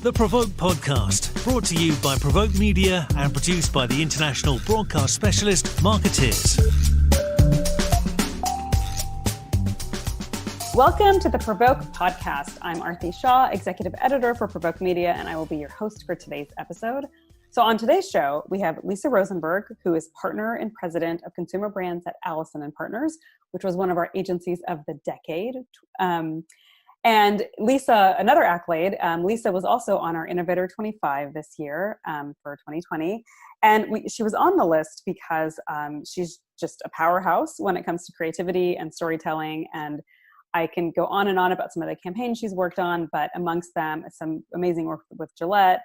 The PRovoke podcast, brought to you by PRovoke Media and produced by the international broadcast specialist Marketeers. Welcome to the PRovoke podcast. I'm Aarti Shah, executive editor for PRovoke Media, and I will be your host for today's episode. So on today's show, we have Lisa Rosenberg, who is partner and president of consumer brands at Allison Partners, which was one of our agencies of the decade. And Lisa, another accolade, Lisa was also on our Innovator 25 this year for 2020. And she was on the list because she's just a powerhouse when it comes to creativity and storytelling. And I can go on and on about some of the campaigns she's worked on, but amongst them, some amazing work with Gillette,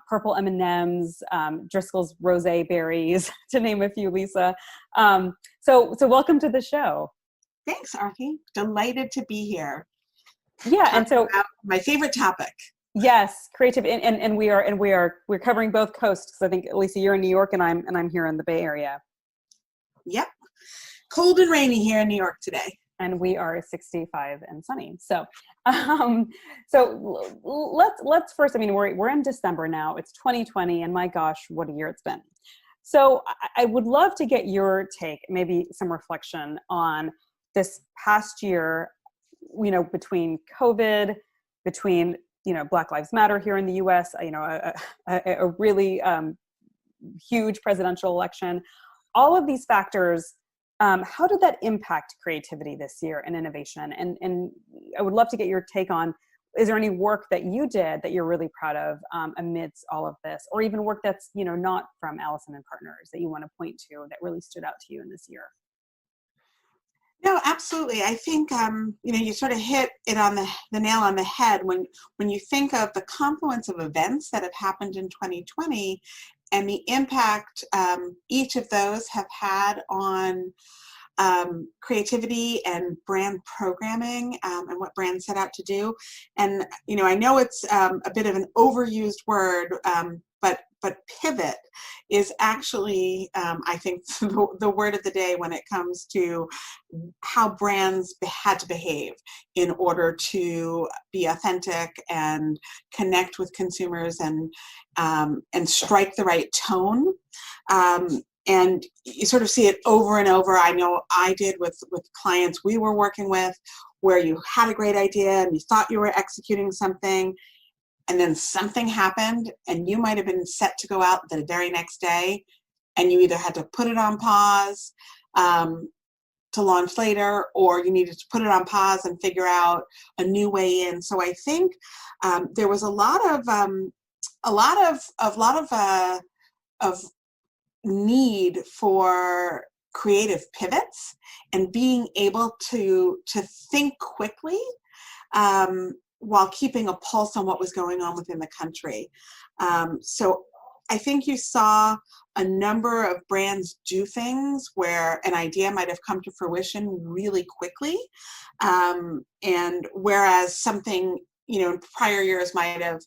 Purple M&Ms, Driscoll's Rosé Berries, to name a few, Lisa. So welcome to the show. Thanks, Aarti. Delighted to be here. Yeah, and so my favorite topic. Yes, creative, and we're covering both coasts. Because I think, Lisa, you're in New York, and I'm here in the Bay Area. Yep, cold and rainy here in New York today. And we are 65 and sunny. So let's first. I mean, we're in December now. It's 2020, and my gosh, what a year it's been. So I would love to get your take, maybe some reflection on this past year. You know, between COVID, between Black Lives Matter here in the U.S., a really huge presidential election, all of these factors. How did that impact creativity this year and innovation? And I would love to get your take on, is there any work that you did that you're really proud of amidst all of this, or even work that's, not from Allison Partners that you want to point to that really stood out to you in this year? No, absolutely. I think, you sort of hit it on the nail on the head when you think of the confluence of events that have happened in 2020 and the impact each of those have had on creativity and brand programming and what brands set out to do. And, I know it's a bit of an overused word, but pivot is actually, I think, the word of the day when it comes to how brands had to behave in order to be authentic and connect with consumers and strike the right tone. And you sort of see it over and over. I know I did with clients we were working with, where you had a great idea and you thought you were executing something, and then something happened and you might have been set to go out the very next day, and you either had to put it on pause to launch later, or you needed to put it on pause and figure out a new way in. So I think there was a lot of need for creative pivots and being able to think quickly while keeping a pulse on what was going on within the country. So I think you saw a number of brands do things where an idea might have come to fruition really quickly. And whereas something, in prior years might have,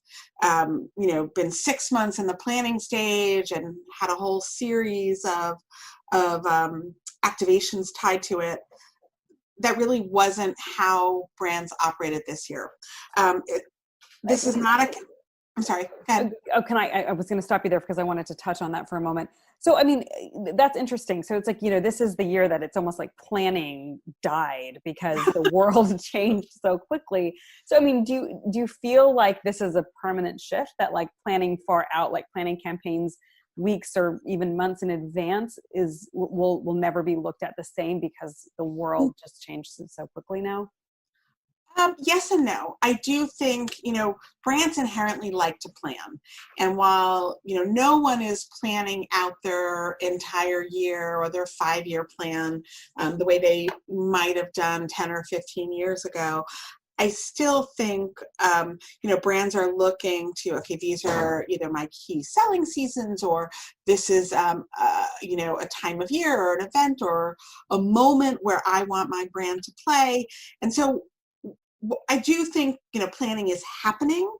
been 6 months in the planning stage and had a whole series of activations tied to it, that really wasn't how brands operated this year. This is not a... I'm sorry, go ahead. Oh, I was going to stop you there because I wanted to touch on that for a moment. So, I mean, that's interesting. So it's like, this is the year that it's almost like planning died because the world changed so quickly. So, I mean, do you feel like this is a permanent shift, that like planning far out, like planning campaigns weeks or even months in advance will never be looked at the same because the world just changed so quickly now? Yes and no. I do think, brands inherently like to plan. And while, no one is planning out their entire year or their 5-year plan the way they might have done 10 or 15 years ago, I still think, brands are looking to, okay, these are either my key selling seasons, or this is, a time of year or an event or a moment where I want my brand to play. And so I do think, planning is happening,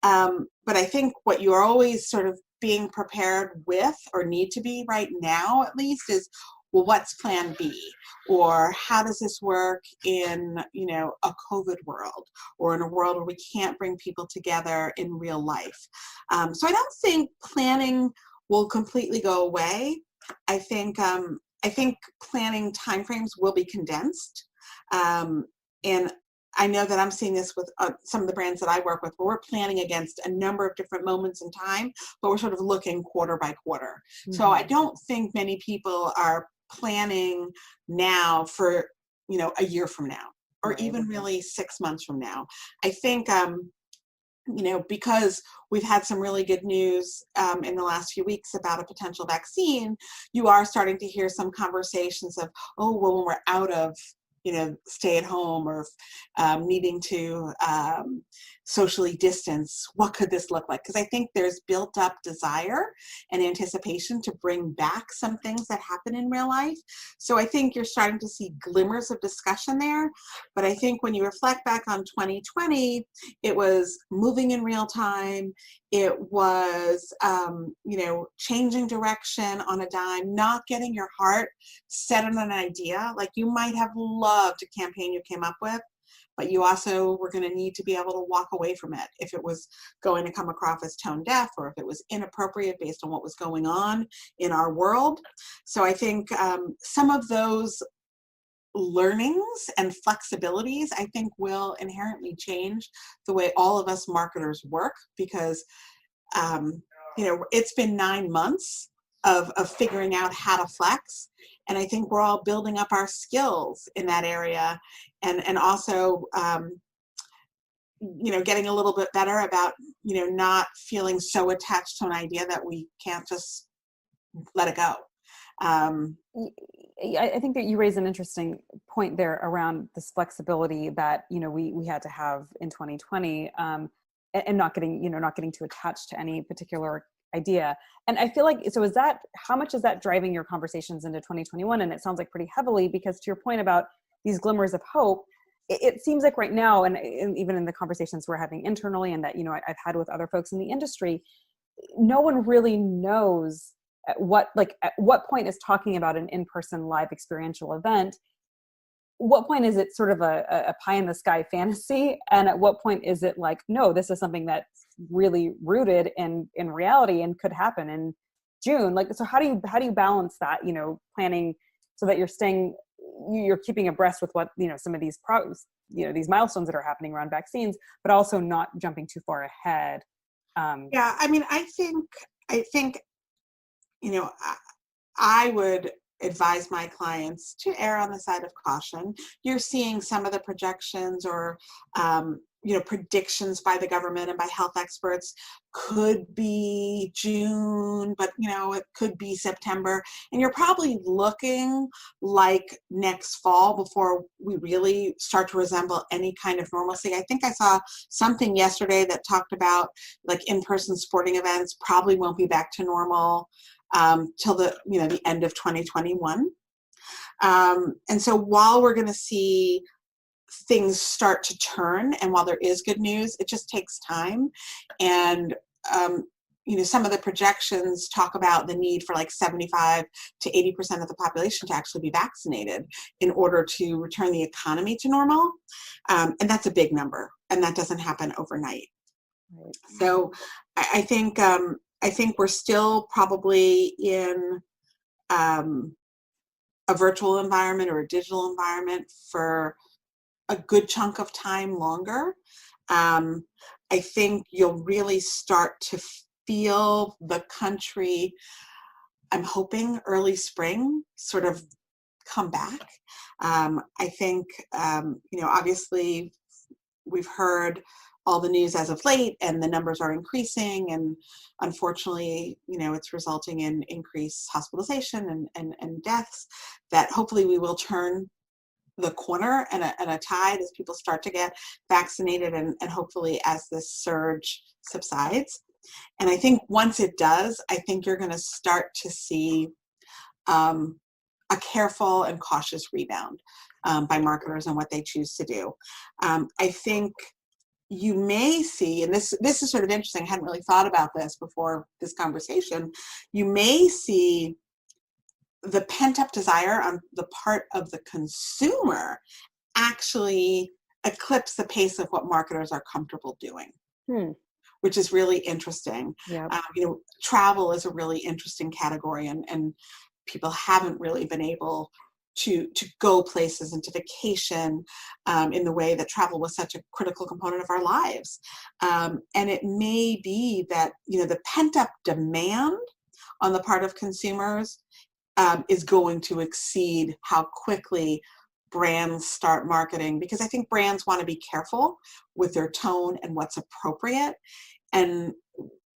but I think what you are always sort of being prepared with, or need to be right now at least, is well, what's plan B? Or how does this work in, a COVID world, or in a world where we can't bring people together in real life? So I don't think planning will completely go away. I think planning timeframes will be condensed. And I know that I'm seeing this with some of the brands that I work with, where we're planning against a number of different moments in time, but we're sort of looking quarter by quarter. Mm-hmm. So I don't think many people are planning now for, a year from now, or right. even really 6 months from now. I think, because we've had some really good news in the last few weeks about a potential vaccine, you are starting to hear some conversations of, oh, well, when we're out of stay at home, or needing to socially distance, what could this look like? Because I think there's built up desire and anticipation to bring back some things that happen in real life. So I think you're starting to see glimmers of discussion there. But I think when you reflect back on 2020, it was moving in real time. It was, changing direction on a dime, not getting your heart set on an idea. Like, you might have loved a campaign you came up with, but you also were going to need to be able to walk away from it if it was going to come across as tone deaf, or if it was inappropriate based on what was going on in our world. So I think some of those learnings and flexibilities, I think, will inherently change the way all of us marketers work, because it's been 9 months of figuring out how to flex, and I think we're all building up our skills in that area, and also getting a little bit better about not feeling so attached to an idea that we can't just let it go. I think that you raise an interesting point there around this flexibility that we had to have in 2020, and not getting too attached to any particular idea. And I feel like, so how much is that driving your conversations into 2021? And it sounds like pretty heavily, because to your point about these glimmers of hope, it seems like right now, and even in the conversations we're having internally, and that I've had with other folks in the industry, no one really knows at what point is talking about an in-person live experiential event. What point is it sort of a pie in the sky fantasy? And at what point is it like, no, this is something that's really rooted in reality and could happen in June? Like, so how do you balance that, planning so that you're keeping abreast with what, some of these these milestones that are happening around vaccines, but also not jumping too far ahead? Yeah, I mean, I think, I would advise my clients to err on the side of caution. You're seeing some of the projections or, predictions by the government and by health experts could be June, but, it could be September. And you're probably looking like next fall before we really start to resemble any kind of normalcy. I think I saw something yesterday that talked about like in-person sporting events probably won't be back to normal till the end of 2021. And so while we're going to see things start to turn, and while there is good news, it just takes time. And some of the projections talk about the need for like 75 to 80% of the population to actually be vaccinated in order to return the economy to normal. And that's a big number, and that doesn't happen overnight. Right. So I think we're still probably in a virtual environment or a digital environment for a good chunk of time longer. I think you'll really start to feel the country, I'm hoping early spring, sort of come back. I think, obviously we've heard all the news as of late, and the numbers are increasing, and unfortunately, it's resulting in increased hospitalization and deaths, that hopefully we will turn the corner and a tide as people start to get vaccinated, and hopefully as this surge subsides. And I think once it does, I think you're going to start to see a careful and cautious rebound by marketers and what they choose to do. I think you may see, and this is sort of interesting, I hadn't really thought about this before this conversation, you may see the pent-up desire on the part of the consumer actually eclipse the pace of what marketers are comfortable doing, which is really interesting. Yeah. Travel is a really interesting category, and people haven't really been able to go places and to vacation in the way that travel was such a critical component of our lives. And it may be that, the pent-up demand on the part of consumers is going to exceed how quickly brands start marketing, because I think brands want to be careful with their tone and what's appropriate. And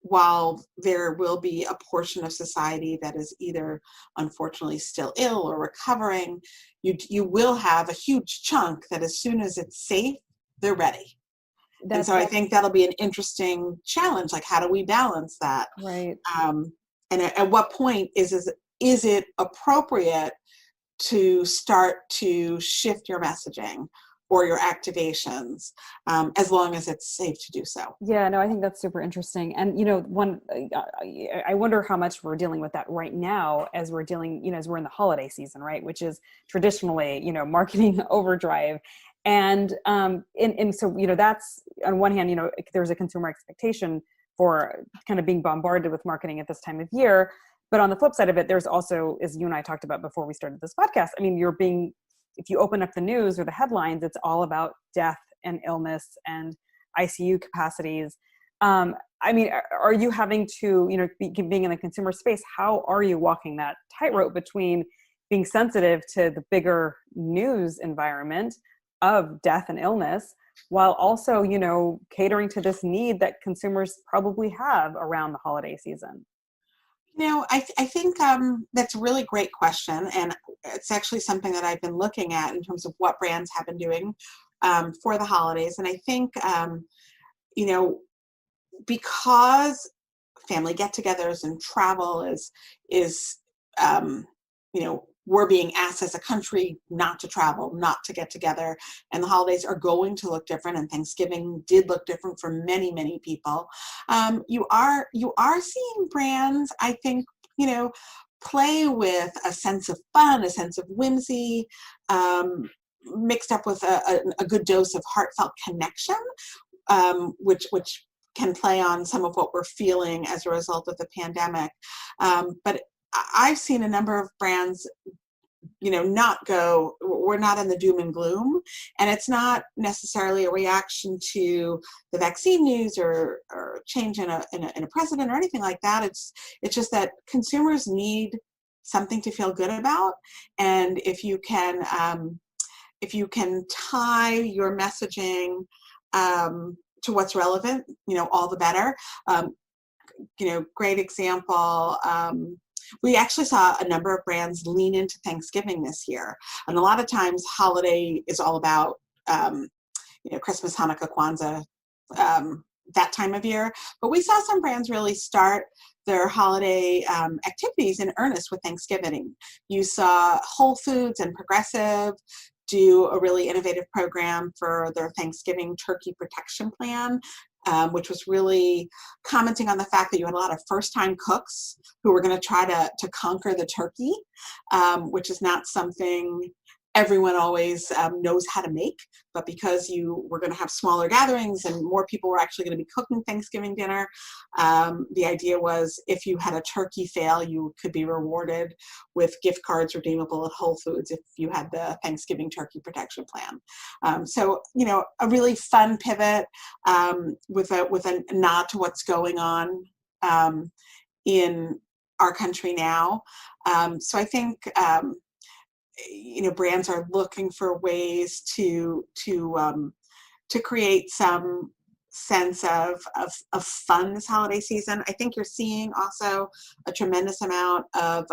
while there will be a portion of society that is either unfortunately still ill or recovering, you will have a huge chunk that as soon as it's safe, they're ready. And so I think that'll be an interesting challenge. Like, how do we balance that? Right. And at what point is it appropriate to start to shift your messaging or your activations, as long as it's safe to do so? Yeah, no, I think that's super interesting. And, I wonder how much we're dealing with that right now as we're as we're in the holiday season, right? Which is traditionally, marketing overdrive. And so, that's on one hand, there's a consumer expectation for kind of being bombarded with marketing at this time of year. But on the flip side of it, there's also, as you and I talked about before we started this podcast, I mean, if you open up the news or the headlines, it's all about death and illness and ICU capacities. I mean, are you having to, being in the consumer space, how are you walking that tightrope between being sensitive to the bigger news environment of death and illness, while also, catering to this need that consumers probably have around the holiday season? I think that's a really great question, and it's actually something that I've been looking at in terms of what brands have been doing for the holidays. And I think, because family get-togethers and travel is we're being asked as a country not to travel, not to get together, and the holidays are going to look different, and Thanksgiving did look different for many, many people. You are seeing brands, I think, play with a sense of fun, a sense of whimsy, mixed up with a good dose of heartfelt connection, which can play on some of what we're feeling as a result of the pandemic. But I've seen a number of brands, we're not in the doom and gloom, and it's not necessarily a reaction to the vaccine news or change in a president or anything like that. It's just that consumers need something to feel good about, and if you can tie your messaging to what's relevant, all the better. Great example. We actually saw a number of brands lean into Thanksgiving this year. And a lot of times holiday is all about, Christmas, Hanukkah, Kwanzaa, that time of year. But we saw some brands really start their holiday activities in earnest with Thanksgiving. You saw Whole Foods and Progressive do a really innovative program for their Thanksgiving turkey protection plan, which was really commenting on the fact that you had a lot of first-time cooks who were going to try to conquer the turkey, which is not something everyone always knows how to make. But because you were going to have smaller gatherings and more people were actually going to be cooking Thanksgiving dinner, the idea was if you had a turkey fail, you could be rewarded with gift cards redeemable at Whole Foods if you had the Thanksgiving turkey protection plan. So, a really fun pivot with a nod to what's going on in our country now. So I think brands are looking for ways to create some sense of fun this holiday season. I think you're seeing also a tremendous amount of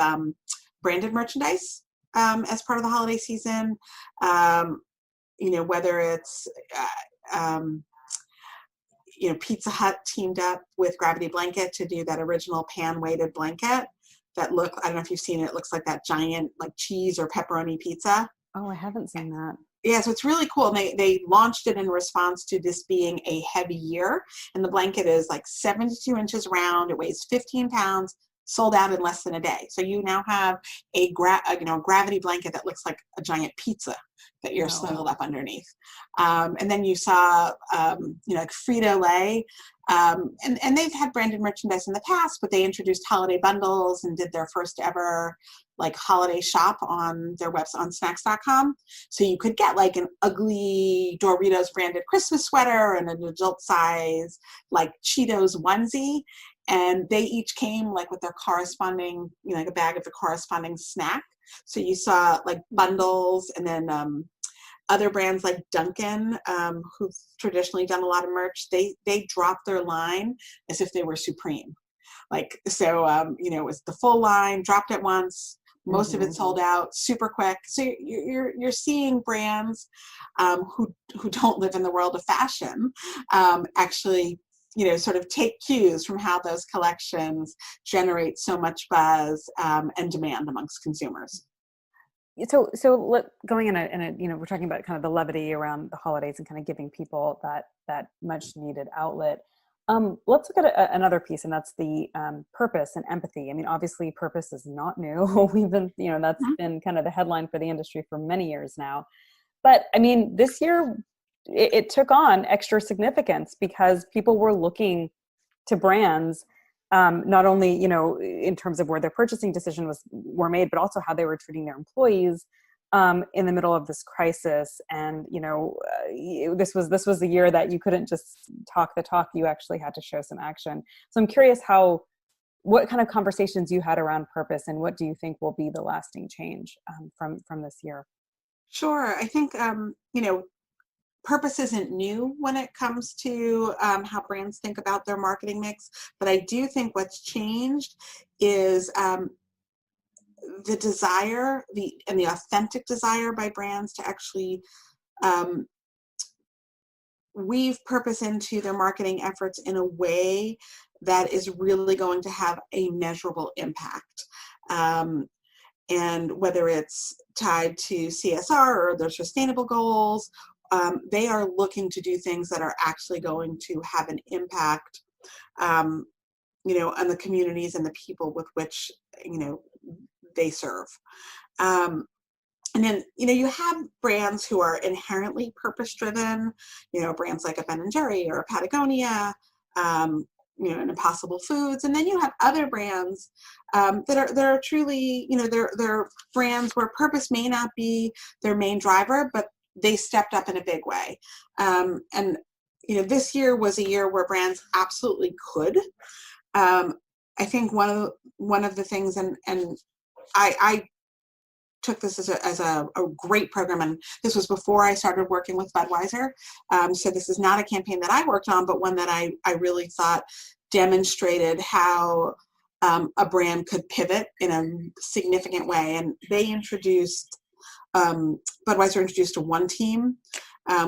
branded merchandise as part of the holiday season. Whether it's Pizza Hut teamed up with Gravity Blanket to do that original pan-weighted blanket that I don't know if you've seen it, it looks like that giant like cheese or pepperoni pizza. Oh, I haven't seen that. Yeah, so it's really cool. And they launched it in response to this being a heavy year. And the blanket is like 72 inches round. It weighs 15 pounds, sold out in less than a day. So you now have a gravity blanket that looks like a giant pizza that you're snuggled up underneath. And then you saw, like Frito-Lay, and they've had branded merchandise in the past, but they introduced holiday bundles and did their first ever like holiday shop on their website on snacks.com. So you could get like an ugly Doritos branded Christmas sweater and an adult size like Cheetos onesie. And they each came like with their corresponding, like a bag of the corresponding snack. So you saw like bundles, and then other brands like Dunkin', who've traditionally done a lot of merch, they dropped their line as if they were Supreme. Like, so, it was the full line, dropped at once, most of it sold out super quick. So you're seeing brands who don't live in the world of fashion actually, sort of take cues from how those collections generate so much buzz and demand amongst consumers. So going in a, we're talking about kind of the levity around the holidays and kind of giving people that much needed outlet. Let's look at another piece, and that's the purpose and empathy. I mean, obviously purpose is not new. We've been, that's been kind of the headline for the industry for many years now. But I mean, this year it took on extra significance because people were looking to brands, not only, in terms of where their purchasing decisions were made, but also how they were treating their employees in the middle of this crisis. And, this was the year that you couldn't just talk the talk, you actually had to show some action. So I'm curious what kind of conversations you had around purpose, and what do you think will be the lasting change from this year? Sure. I think, purpose isn't new when it comes to how brands think about their marketing mix, but I do think what's changed is the desire, the authentic desire by brands to actually weave purpose into their marketing efforts in a way that is really going to have a measurable impact. And whether it's tied to CSR or their sustainable goals, they are looking to do things that are actually going to have an impact, on the communities and the people with which, they serve. And then, you have brands who are inherently purpose-driven, brands like a Ben & Jerry or a Patagonia, and Impossible Foods. And then you have other brands that are truly, they're brands where purpose may not be their main driver, but they stepped up in a big way. And this year was a year where brands absolutely could. I think one of the things, and I took this as a great program, and this was before I started working with Budweiser. So this is not a campaign that I worked on, but one that I really thought demonstrated how a brand could pivot in a significant way. And they Budweiser introduced a One Team,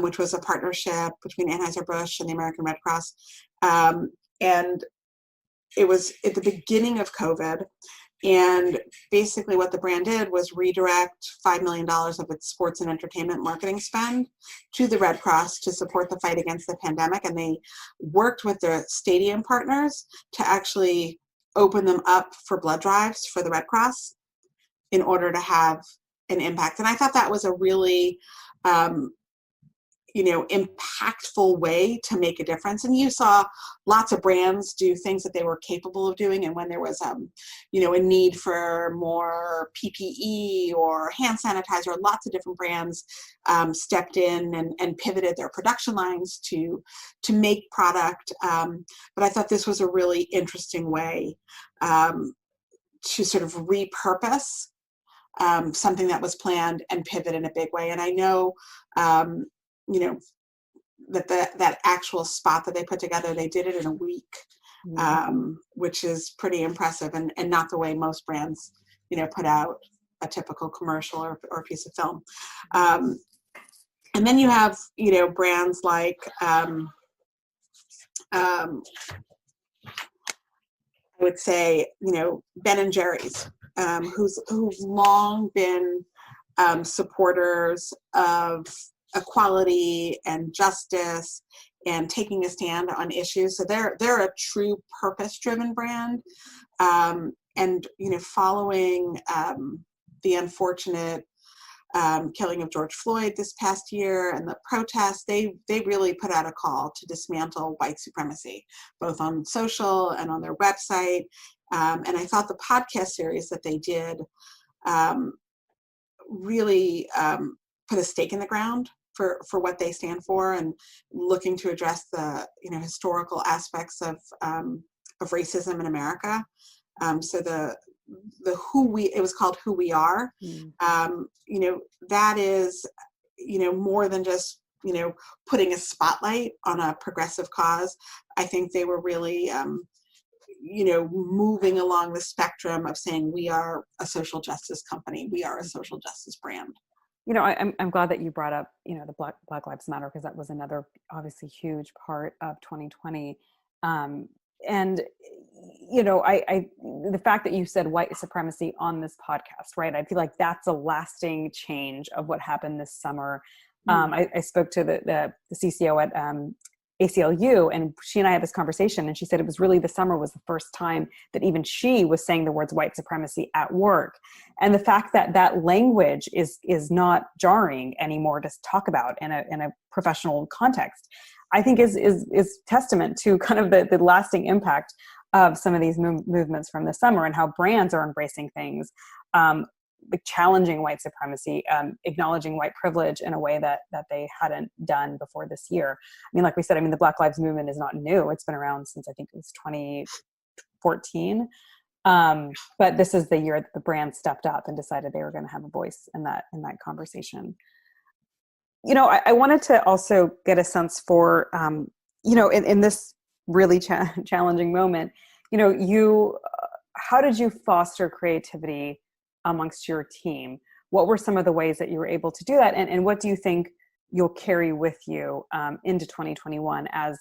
which was a partnership between Anheuser-Busch and the American Red Cross. And it was at the beginning of COVID. And basically what the brand did was redirect $5 million of its sports and entertainment marketing spend to the Red Cross to support the fight against the pandemic. And they worked with their stadium partners to actually open them up for blood drives for the Red Cross in order to have an impact. And I thought that was a really, impactful way to make a difference. And you saw lots of brands do things that they were capable of doing. And when there was, a need for more PPE or hand sanitizer, lots of different brands stepped in and pivoted their production lines to make product. But I thought this was a really interesting way to sort of repurpose something that was planned and pivot in a big way. And I know, that actual spot that they put together, they did it in a week, which is pretty impressive, and not the way most brands, put out a typical commercial or piece of film. And then you have, brands like, I would say, Ben & Jerry's, who've long been supporters of equality and justice and taking a stand on issues. So they're a true purpose-driven brand. following the unfortunate killing of George Floyd this past year and the protests, they really put out a call to dismantle white supremacy, both on social and on their website. And I thought the podcast series that they did really put a stake in the ground for what they stand for, and looking to address the historical aspects of racism in America. So it was called Who We Are. That is more than just putting a spotlight on a progressive cause. I think they were really moving along the spectrum of saying we are a social justice company, we are a social justice brand. I'm glad that you brought up the Black Lives Matter, because that was another obviously huge part of 2020. And the fact that you said white supremacy on this podcast, right? I feel like that's a lasting change of what happened this summer. I spoke to the CCO at ACLU, and she and I had this conversation, and she said it was really, the summer was the first time that even she was saying the words white supremacy at work. And the fact that that language is not jarring anymore to talk about in a professional context, I think is testament to kind of the lasting impact of some of these movements from the summer, and how brands are embracing things, like challenging white supremacy, acknowledging white privilege in a way that they hadn't done before this year. I mean, like we said, the Black Lives Movement is not new. It's been around since I think it was 2014. But this is the year that the brand stepped up and decided they were going to have a voice in that conversation. I wanted to also get a sense for, in this really challenging moment, how did you foster creativity amongst your team? What were some of the ways that you were able to do that? And what do you think you'll carry with you into 2021 as,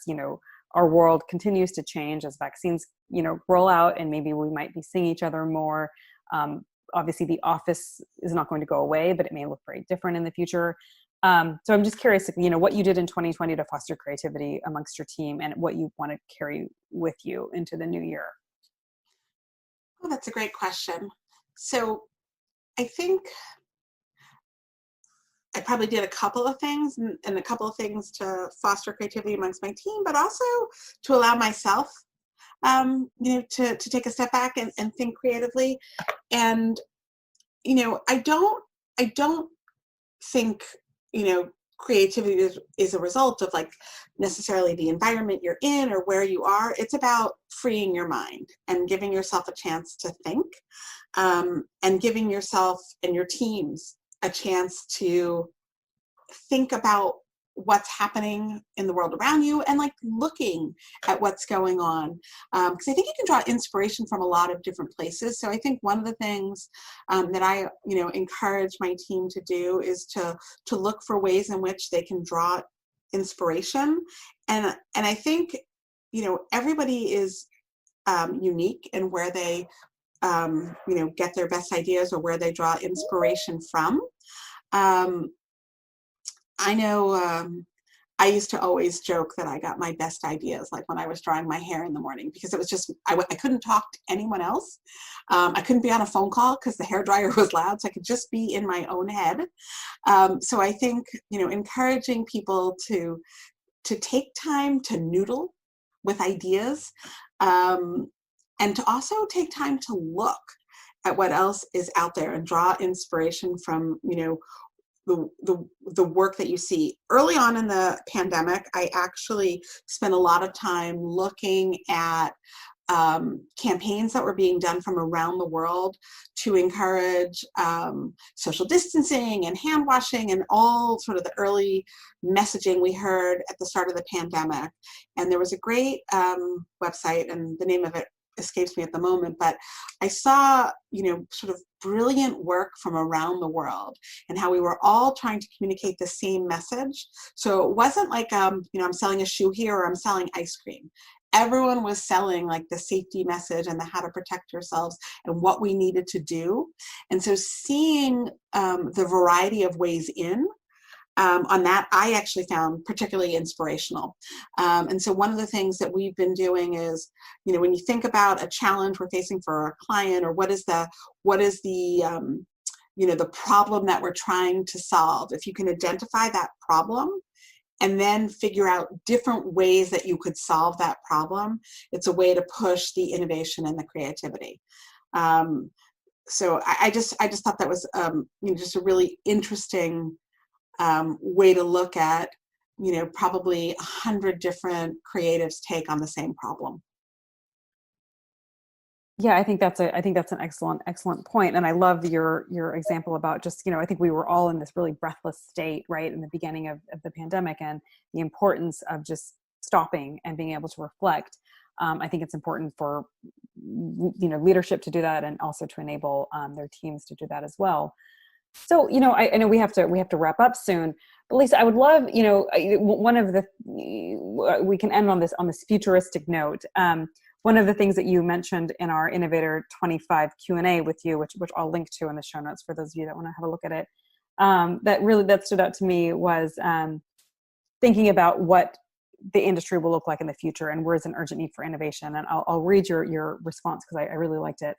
our world continues to change, as vaccines, roll out, and maybe we might be seeing each other more. Obviously the office is not going to go away, but it may look very different in the future. So I'm just curious, what you did in 2020 to foster creativity amongst your team, and what you want to carry with you into the new year. Oh, that's a great question. So I think I probably did a couple of things, and a couple of things to foster creativity amongst my team, but also to allow myself, to take a step back and think creatively. And, I don't think, creativity is a result of necessarily the environment you're in or where you are. It's about freeing your mind and giving yourself a chance to think, and giving yourself and your teams a chance to think about what's happening in the world around you, and looking at what's going on. Because I think you can draw inspiration from a lot of different places. So I think one of the things that I, encourage my team to do is to look for ways in which they can draw inspiration. And I think, everybody is unique in where they, get their best ideas, or where they draw inspiration from. I know I used to always joke that I got my best ideas when I was drying my hair in the morning, because it was just, I couldn't talk to anyone else. I couldn't be on a phone call because the hairdryer was loud, so I could just be in my own head. So I think, encouraging people to take time to noodle with ideas, and to also take time to look at what else is out there and draw inspiration from, the work that you see. Early on in the pandemic, I actually spent a lot of time looking at campaigns that were being done from around the world to encourage social distancing and hand washing and all sort of the early messaging we heard at the start of the pandemic. And there was a great website, and the name of it escapes me at the moment, but I saw, sort of brilliant work from around the world, and how we were all trying to communicate the same message. So it wasn't like, I'm selling a shoe here, or I'm selling ice cream. Everyone was selling the safety message and the how to protect yourselves and what we needed to do. And so seeing the variety of ways in, on that, I actually found particularly inspirational. And so one of the things that we've been doing is, when you think about a challenge we're facing for a client, or what is the the problem that we're trying to solve, if you can identify that problem and then figure out different ways that you could solve that problem, it's a way to push the innovation and the creativity. So I just thought that was just a really interesting way to look at probably 100 different creatives take on the same problem. Yeah, I think that's an excellent point. And I love your example about just, I think we were all in this really breathless state, right, in the beginning of the pandemic, and the importance of just stopping and being able to reflect. I think it's important for leadership to do that, and also to enable their teams to do that as well. So, I know we have to wrap up soon, but Lisa, I would love, one of the, we can end on this futuristic note. One of the things that you mentioned in our Innovator 25 Q&A with you, which I'll link to in the show notes for those of you that want to have a look at it, that stood out to me was thinking about what the industry will look like in the future, and where is an urgent need for innovation. And I'll read your response, because I really liked it.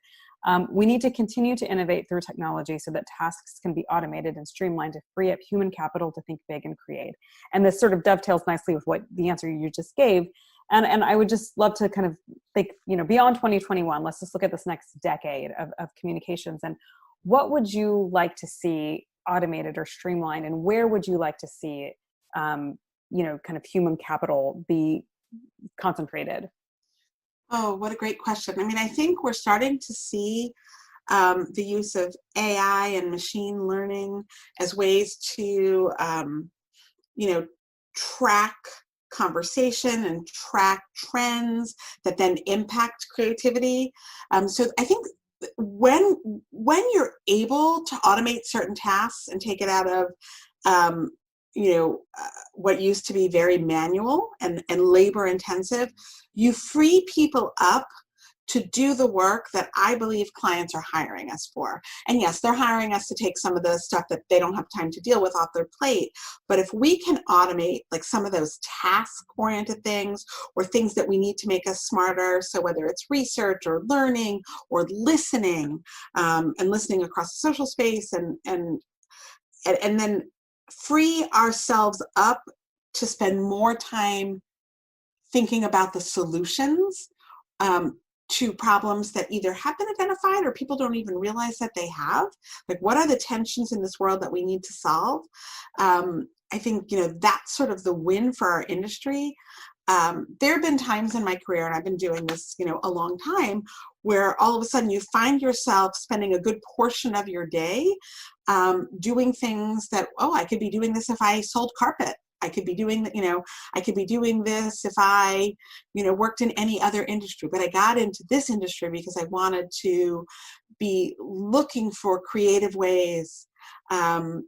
We need to continue to innovate through technology so that tasks can be automated and streamlined to free up human capital to think big and create. And this sort of dovetails nicely with what the answer you just gave. And I would just love to kind of think, beyond 2021, let's just look at this next decade of communications. And what would you like to see automated or streamlined, and where would you like to see, kind of human capital be concentrated? Oh, what a great question. I mean, I think we're starting to see the use of AI and machine learning as ways to, track conversation and track trends that then impact creativity. So I think when you're able to automate certain tasks and take it out of what used to be very manual and labor intensive, you free people up to do the work that I believe clients are hiring us for. And yes, they're hiring us to take some of the stuff that they don't have time to deal with off their plate. But if we can automate like some of those task-oriented things, or things that we need to make us smarter, so whether it's research or learning or listening, and listening across the social space, and then free ourselves up to spend more time thinking about the solutions to problems that either have been identified or people don't even realize that they have. Like, what are the tensions in this world that we need to solve? I think, that's sort of the win for our industry. There have been times in my career, and I've been doing this, a long time, where all of a sudden you find yourself spending a good portion of your day doing things that, I could be doing this if I sold carpet. I could be doing, I could be doing this if I, worked in any other industry. But I got into this industry because I wanted to be looking for creative ways, for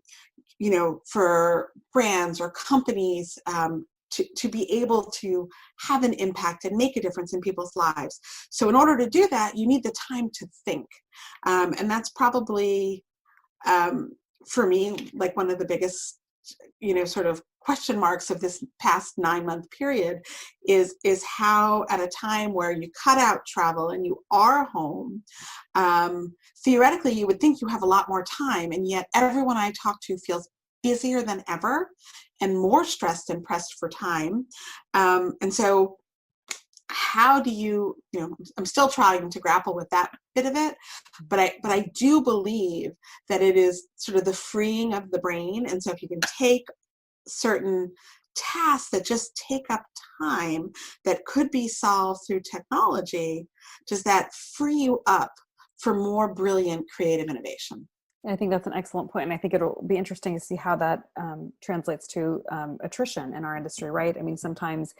brands or companies to be able to have an impact and make a difference in people's lives. So in order to do that, you need the time to think. And that's probably, for me, like one of the biggest, sort of question marks of this past 9-month period is how, at a time where you cut out travel and you are home, theoretically you would think you have a lot more time, and yet everyone I talk to feels busier than ever and more stressed and pressed for time. And so how do you, I'm still trying to grapple with that bit of it, but I do believe that it is sort of the freeing of the brain. And so if you can take certain tasks that just take up time that could be solved through technology, does that free you up for more brilliant creative innovation? I think that's an excellent point. And I think it'll be interesting to see how that translates to attrition in our industry, right? I mean, sometimes,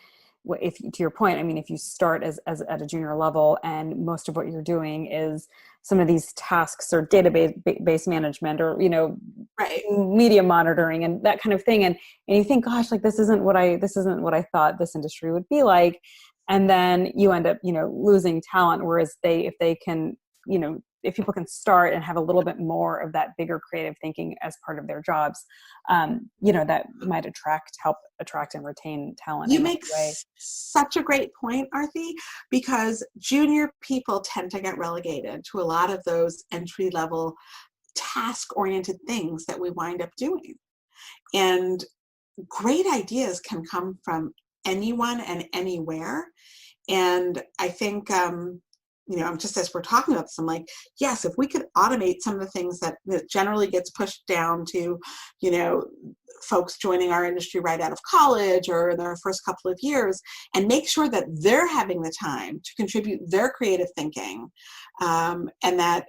if, to your point, I mean, if you start as at a junior level and most of what you're doing is some of these tasks or database management, or, right, media monitoring and that kind of thing. And you think, gosh, like this isn't what I thought this industry would be like. And then you end up, losing talent. Whereas if they can, if people can start and have a little bit more of that bigger creative thinking as part of their jobs, that might help attract and retain talent. You make such a great point, Aarti, because junior people tend to get relegated to a lot of those entry-level task-oriented things that we wind up doing. And great ideas can come from anyone and anywhere. And I think, just as we're talking about this, I'm like, yes, if we could automate some of the things that generally gets pushed down to, folks joining our industry right out of college or in their first couple of years, and make sure that they're having the time to contribute their creative thinking, and that,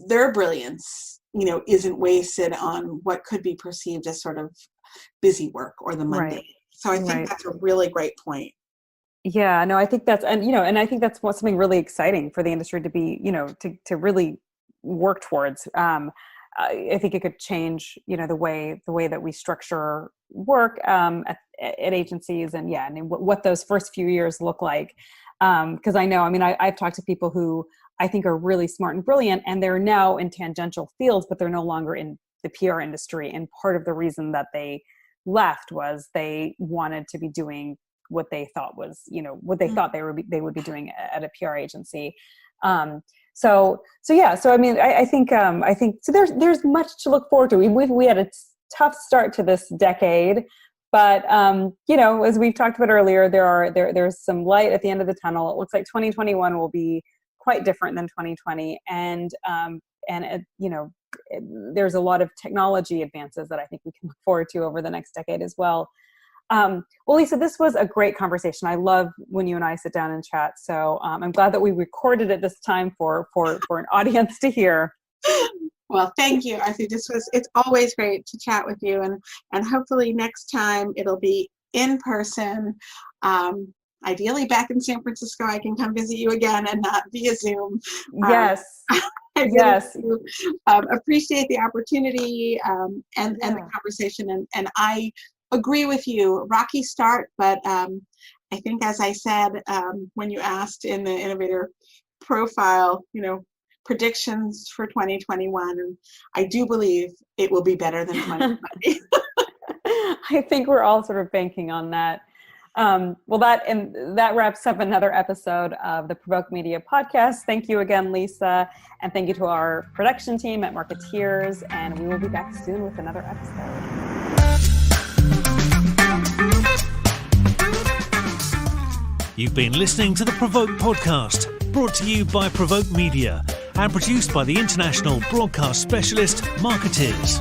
their brilliance, isn't wasted on what could be perceived as sort of busy work or the mundane. Right. So I think that's a really great point. Yeah, no, I think that's, and I think that's something really exciting for the industry to be, to really work towards. I think it could change, the way that we structure work at agencies, and what those first few years look like. Because I've talked to people who I think are really smart and brilliant, and they're now in tangential fields, but they're no longer in the PR industry. And part of the reason that they left was they wanted to be doing what they thought was, what they thought they would be doing at a PR agency. I think so. There's much to look forward to. We had a tough start to this decade, but as we've talked about earlier, there's some light at the end of the tunnel. It looks like 2021 will be quite different than 2020, and there's a lot of technology advances that I think we can look forward to over the next decade as well. Well, Lisa, this was a great conversation. I love when you and I sit down and chat. So I'm glad that we recorded it this time for an audience to hear. Well, thank you, Aarti. It's always great to chat with you, and hopefully next time it'll be in person. Ideally back in San Francisco, I can come visit you again and not via Zoom. Yes. I yes. Really appreciate the opportunity and the conversation. And I agree with you. Rocky start, but I think, as I said, when you asked in the Innovator profile, predictions for 2021, and I do believe it will be better than 2020. I think we're all sort of banking on that. Well, that wraps up another episode of the PRovoke Media podcast. Thank you again, Lisa, and thank you to our production team at Marketeers, and we will be back soon with another episode. You've been listening to the PRovoke podcast, brought to you by PRovoke Media and produced by the international broadcast specialist Marketeers.